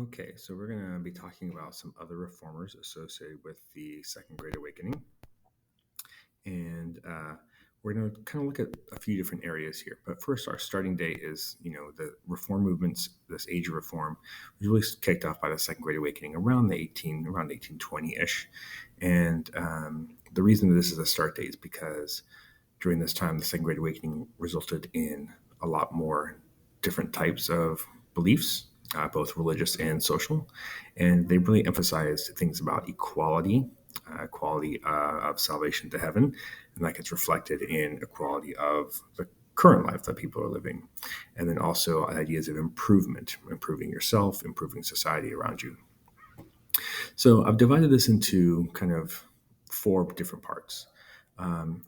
Okay, so we're going to be talking about some other reformers associated with the Second Great Awakening. And we're going to kind of look at a few different areas here. But first, our starting date is, the reform movements, this age of reform, was really kicked off by the Second Great Awakening around 1820-ish. And the reason that this is a start date is because during this time, the Second Great Awakening resulted in a lot more different types of beliefs, both religious and social. And they really emphasized things about equality of salvation to heaven, and that gets reflected in equality of the current life that people are living. And then also ideas of improvement, improving yourself, improving society around you. So I've divided this into kind of four different parts. Um,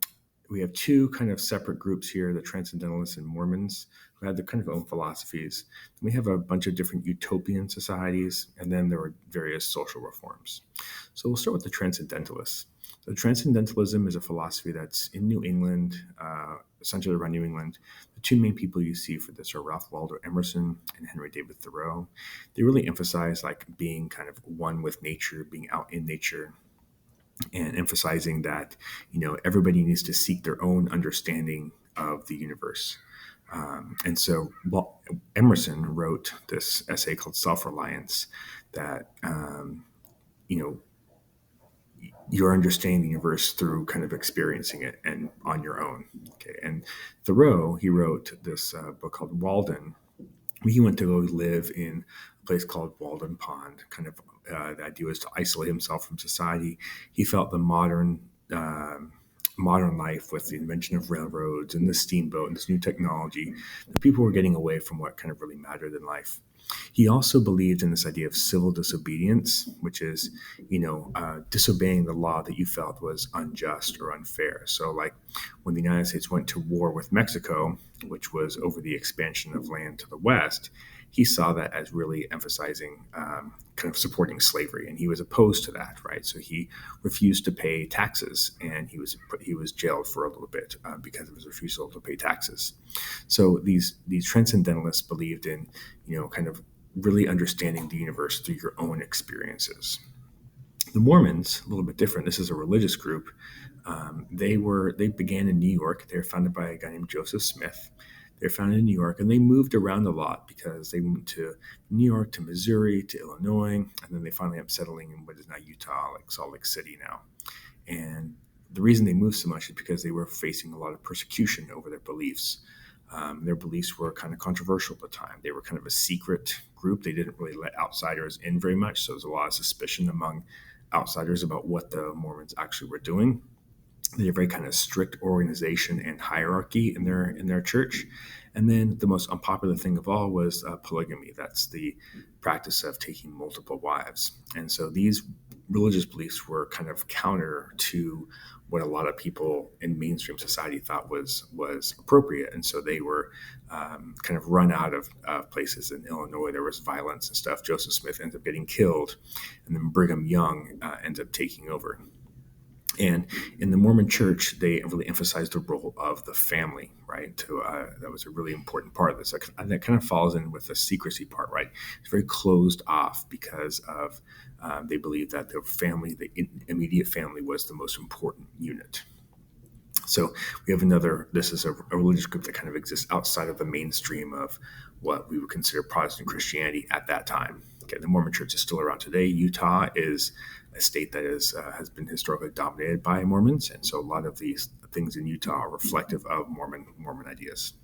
we have two kind of separate groups here, the Transcendentalists and Mormons, who had their kind of own philosophies. We have a bunch of different utopian societies, and then there were various social reforms. So we'll start with the Transcendentalists. So Transcendentalism is a philosophy that's in New England, essentially around New England. The two main people you see for this are Ralph Waldo Emerson and Henry David Thoreau. They really emphasize like being kind of one with nature, being out in nature, and emphasizing that everybody needs to seek their own understanding of the universe. And so Emerson wrote this essay called Self-Reliance, that you know you're understanding the universe through kind of experiencing it and on your own. Okay, and Thoreau, he wrote this book called Walden. He went to go live in a place called Walden Pond. Kind of the idea was to isolate himself from society. He felt the modern life, with the invention of railroads and the steamboat and this new technology, that people were getting away from what kind of really mattered in life. He also believed in this idea of civil disobedience, which is, disobeying the law that you felt was unjust or unfair. So, like when the United States went to war with Mexico, which was over the expansion of land to the west, he saw that as really emphasizing kind of supporting slavery, and he was opposed to that, right? So he refused to pay taxes, and he was jailed for a little bit because of his refusal to pay taxes. So these transcendentalists believed in, kind of really understanding the universe through your own experiences. The Mormons, a little bit different. This is a religious group. They began in New York. They were founded by a guy named Joseph Smith. They're founded in New York, and they moved around a lot because they went to New York, to Missouri, to Illinois, and then they finally ended up settling in what is now Utah, like Salt Lake City now. And the reason they moved so much is because they were facing a lot of persecution over their beliefs. Their beliefs were kind of controversial at the time. They were kind of a secret group. They didn't really let outsiders in very much, so there was a lot of suspicion among outsiders about what the Mormons actually were doing. They had a very kind of strict organization and hierarchy in their church. And then the most unpopular thing of all was polygamy. That's the practice of taking multiple wives. And so these religious beliefs were kind of counter to what a lot of people in mainstream society thought was appropriate. And so they were kind of run out of places. In Illinois, there was violence and stuff. Joseph Smith ends up getting killed, and then Brigham Young ends up taking over. And in the Mormon Church, they really emphasized the role of the family, right? That was a really important part of this. That kind of falls in with the secrecy part, right? It's very closed off because of they believe that the family, the immediate family, was the most important unit. So we have this is a religious group that kind of exists outside of the mainstream of what we would consider Protestant Christianity at that time. Okay, the Mormon Church is still around today. Utah is a state that has been historically dominated by Mormons, and so a lot of these things in Utah are reflective of Mormon ideas.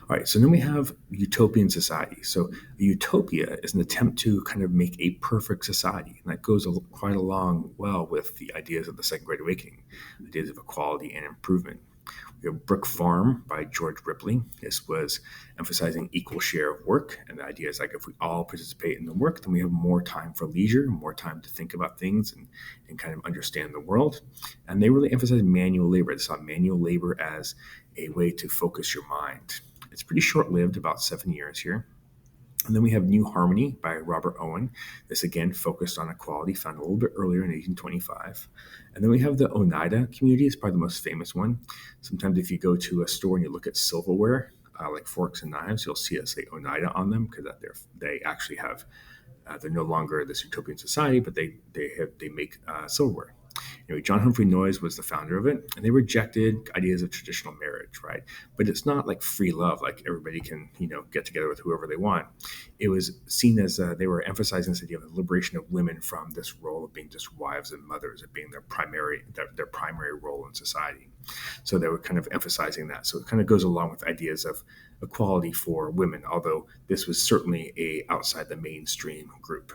All right, so then we have utopian society. So a utopia is an attempt to kind of make a perfect society, and that goes quite along well with the ideas of the Second Great Awakening, ideas of equality and improvement. We have Brook Farm by George Ripley. This was emphasizing equal share of work, and the idea is like if we all participate in the work, then we have more time for leisure, more time to think about things and kind of understand the world. And they really emphasize manual labor. They saw manual labor as a way to focus your mind. It's pretty short-lived, about 7 years here. And then we have New Harmony by Robert Owen. This again focused on equality, found a little bit earlier in 1825. And then we have the Oneida community. It's probably the most famous one. Sometimes if you go to a store and you look at silverware, like forks and knives, you'll see it say Oneida on them because they actually have They're no longer this utopian society, but they make silverware. Anyway, John Humphrey Noyes was the founder of it, and they rejected ideas of traditional marriage, right? But it's not like free love, like everybody can, get together with whoever they want. It was seen as they were emphasizing this idea of the liberation of women from this role of being just wives and mothers, of being their primary role in society. So they were kind of emphasizing that. So it kind of goes along with ideas of equality for women, although this was certainly a outside the mainstream group.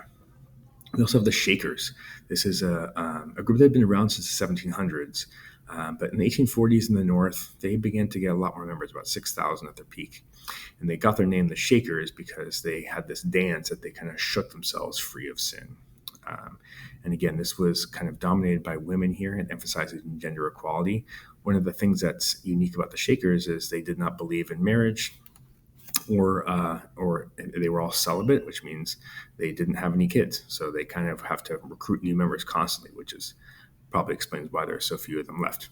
We also have the Shakers. This is a group that had been around since the 1700s. But in the 1840s in the North, they began to get a lot more members, about 6,000 at their peak. And they got their name, the Shakers, because they had this dance that they kind of shook themselves free of sin. And again, this was kind of dominated by women here and emphasizing gender equality. One of the things that's unique about the Shakers is they did not believe in marriage, or they were all celibate, which means they didn't have any kids. So they kind of have to recruit new members constantly, which is probably explains why there are so few of them left.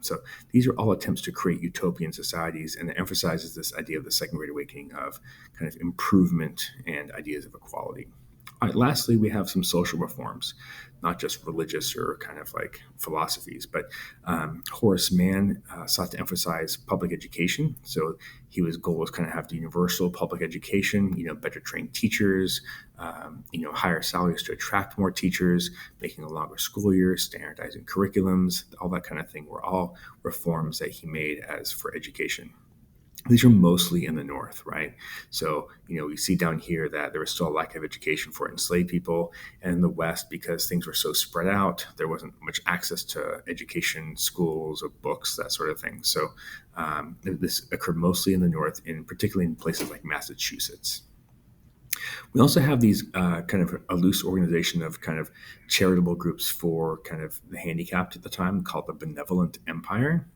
So these are all attempts to create utopian societies, and it emphasizes this idea of the Second Great Awakening of kind of improvement and ideas of equality. All right, lastly, we have some social reforms, not just religious or kind of like philosophies, but Horace Mann sought to emphasize public education. So his goal was kind of have the universal public education, better trained teachers, higher salaries to attract more teachers, making a longer school year, standardizing curriculums, all that kind of thing were all reforms that he made as for education. These are mostly in the North, right? So, we see down here that there was still a lack of education for enslaved people. And in the West, because things were so spread out, there wasn't much access to education, schools, or books, that sort of thing. So this occurred mostly in the North, and particularly in places like Massachusetts. We also have these kind of a loose organization of kind of charitable groups for kind of the handicapped at the time called the Benevolent Empire.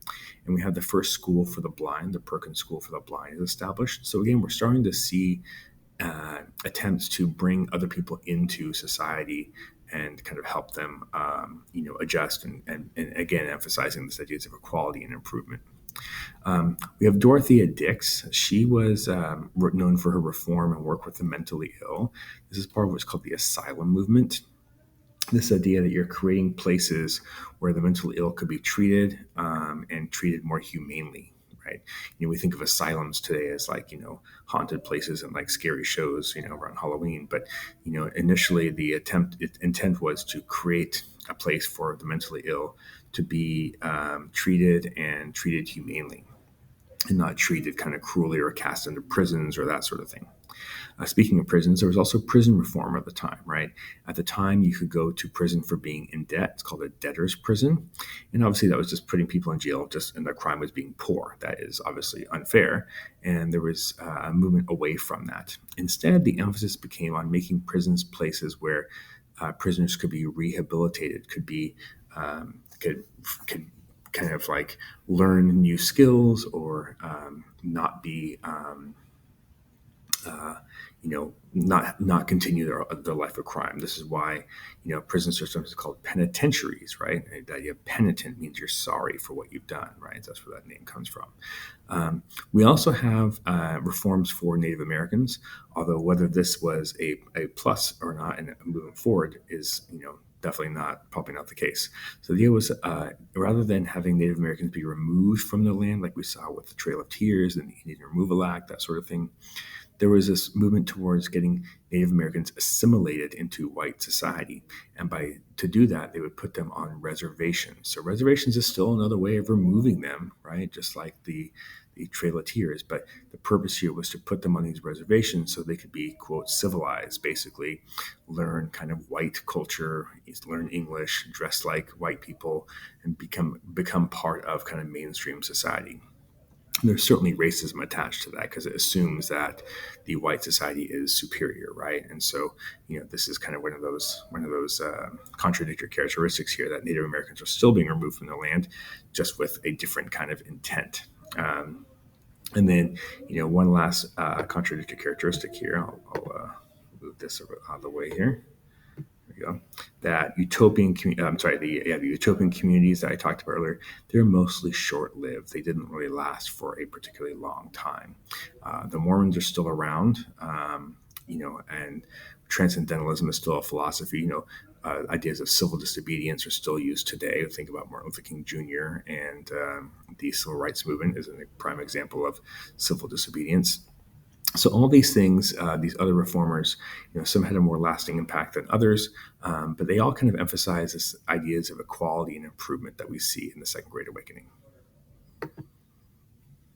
And we have the first school for the blind, the Perkins School for the Blind, is established. So again, we're starting to see attempts to bring other people into society and kind of help them, adjust and again, emphasizing this ideas of equality and improvement. We have Dorothea Dix. She was known for her reform and work with the mentally ill. This is part of what's called the asylum movement. This idea that you're creating places where the mentally ill could be treated and treated more humanely, right? We think of asylums today as like, haunted places and like scary shows, around Halloween. But, initially the intent was to create a place for the mentally ill to be treated humanely, and not treated kind of cruelly or cast into prisons or that sort of thing. Speaking of prisons, there was also prison reform at the time, right? At the time, you could go to prison for being in debt. It's called a debtor's prison. And obviously, that was just putting people in jail and their crime was being poor. That is obviously unfair. And there was a movement away from that. Instead, the emphasis became on making prisons places where prisoners could be rehabilitated, could kind of like learn new skills or not be not continue their life of crime. This is why prison systems is called penitentiaries, right? The idea of penitent means you're sorry for what you've done, right? That's where that name comes from. We also have reforms for Native Americans, although whether this was a plus or not and moving forward is definitely probably not the case. So the idea was rather than having Native Americans be removed from their land, like we saw with the Trail of Tears and the Indian Removal Act, that sort of thing, there was this movement towards getting Native Americans assimilated into white society. And to do that, they would put them on reservations. So reservations is still another way of removing them, right? Just like the Trail of Tears. But the purpose here was to put them on these reservations so they could be, quote, civilized, basically learn kind of white culture, learn English, dress like white people, and become part of kind of mainstream society. There's certainly racism attached to that because it assumes that the white society is superior, right? And so, this is kind of one of those contradictory characteristics here, that Native Americans are still being removed from the land, just with a different kind of intent. And then, one last contradictory characteristic here. I'll move this out of the way here. Go. That utopian, the utopian communities that I talked about earlier, they're mostly short-lived. They didn't really last for a particularly long time. The Mormons are still around. and transcendentalism is still a philosophy. Ideas of civil disobedience are still used today. Think about Martin Luther King Jr. and the civil rights movement is a prime example of civil disobedience. So all these things, these other reformers, some had a more lasting impact than others, but they all kind of emphasize this ideas of equality and improvement that we see in the Second Great Awakening.